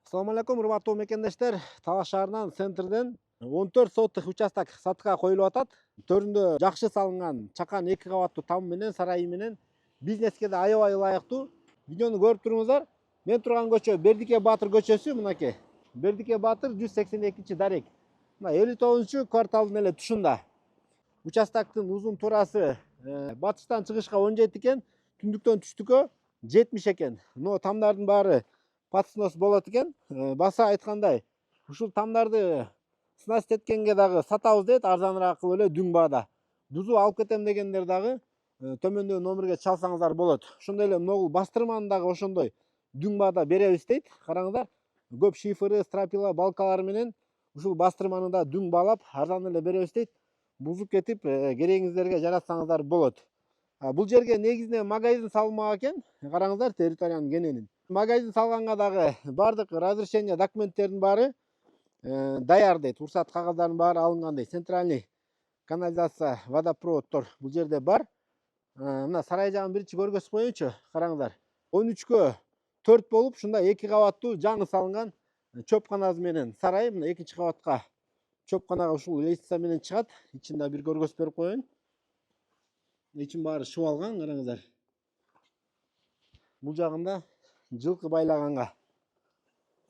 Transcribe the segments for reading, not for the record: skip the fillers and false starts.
Assalamu алейкум, урматтуу мекендештер. Талас шаарынан центрден 14 соттук участок сатыкка коюлуп атат. Төрүндө жакшы салынган чакан 2 кабаттуу там менен сарайы менен бизнеске да аябай ылайыктуу. Видеону көрүп туруңуздар. Мен турган көчө Бердике Баатыр көчөсү, мынакей. Бердике Баатыр 182 дарек. Мына 59-кварталдын эле тушунда. Участоктун узун турасы батыштан чыгышка 17 экен, түндүктөн түштүккө 70 экен. Но тамдардын баары подснос болот экен. Баса айткандай, ушул тамдарды снасть эткенге дагы сатабыз дейт, арзаныраак кылып эле дүң баада. Бузу алып кетем дегендер дагы төмөндөгү номерге чалсаңыздар болот. Ошондой эле могул бастырманы дагы ошондой дүң баада беребиз дейт. Караңыздар, көп шифры, стропила, балкалары менен ушул бастырманы да дүң баалап арзан эле беребиз дейт. Бузуп кетип, керегиңиздерге жаратсаңыздар болот. Бул жерге негизинен магазин салмак экен. Караңыздар, территориянын кененин. Магазин салганга дагы бардык разрешение документтердин баары даяр дейт. Уруксат кагаздардын баары алынган дейт. Центральный канализация, водопроводдор бул жерде бар. Мына сарай жагын биринчи көргөзүп коеюнчу. Караңыздар. 13кө 4 болуп, ушунда 2 кабаттуу жаңы салынган чөпканасы менен сарай. Мына экинчи кабатка чөпканага ушул лестница менен чыгат. Ичин да бир көргөзүп берип коеюн. Ичин баары шып алган, караңыздар. Бул жагында жылкы байлаганга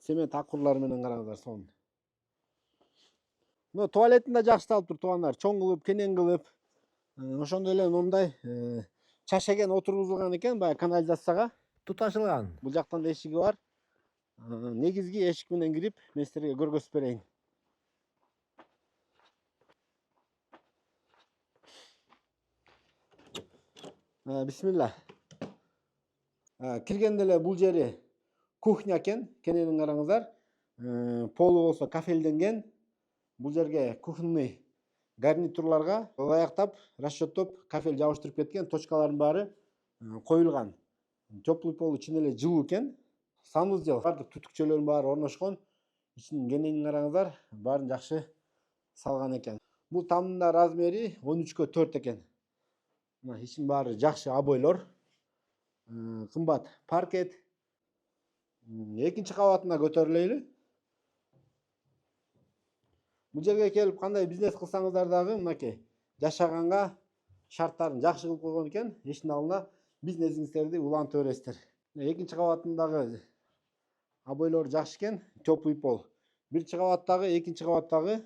цемент акурлары менен караңыздар сонун. Но туалетин да жакшы салыптыр туугандар, чоң кылып, кенен кылып. Ошондой эле момундай чашеген отургузулган экен баягы канализацияга туташылган. Бул жактан да эшиги бар. Негизги эшик менен кирип, мен силерге көргөзүп берейин. Бисмилла. Киргенде эле бул жери кухня экен, кененин караңыздар. Полу болсо кафелденген. Бул жерге кухонный гарнитурларга ылайыктап, расчеттоп, кафел жабыштырып кеткен, точкалардын баары коюлган. Теплый пол ичинде эле жылуу экен. Санузел, бардык түтүкчөлөрдүн баары орношкон. Ичинин кененин караңыздар, баарын жакшы салган экен. Бул тамдын да размери 13кө 4 экен. Мына ичин баары жакшы обойлор. Кымбат паркет. Экинчи кабатына көтөрүлөлү. Бул жерге келип кандай бизнес кылсаңыздар дагы мынакей жашаганга шарттарын жакшы кылып койгон экен. Эшиктин алдына бизнесиңиздерди уланта бересиздер. Экинчи кабатындагы обойлор жакшы экен, теплый пол. Биринчи кабаттагы, экинчи кабаттагы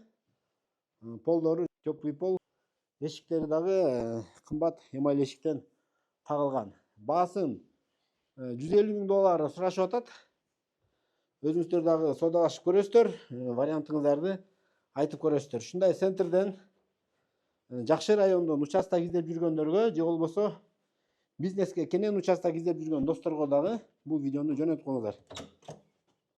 полдору теплый пол. Эшиктери дагы кымбат эмаль эшиктен тагылган. Баасын $150,000 сурашып атат. Өзүңүздөр дагы соодалашып көрөсүздөр, вариантыңыздарды айтып көрөсүздөр. Ушундай центрден жакшы райондон участок издеп жүргөндөргө же болбосо бизнеске кенен участок издеп жүргөн досторго дагы бул видеону жөнөтүп коюңуздар.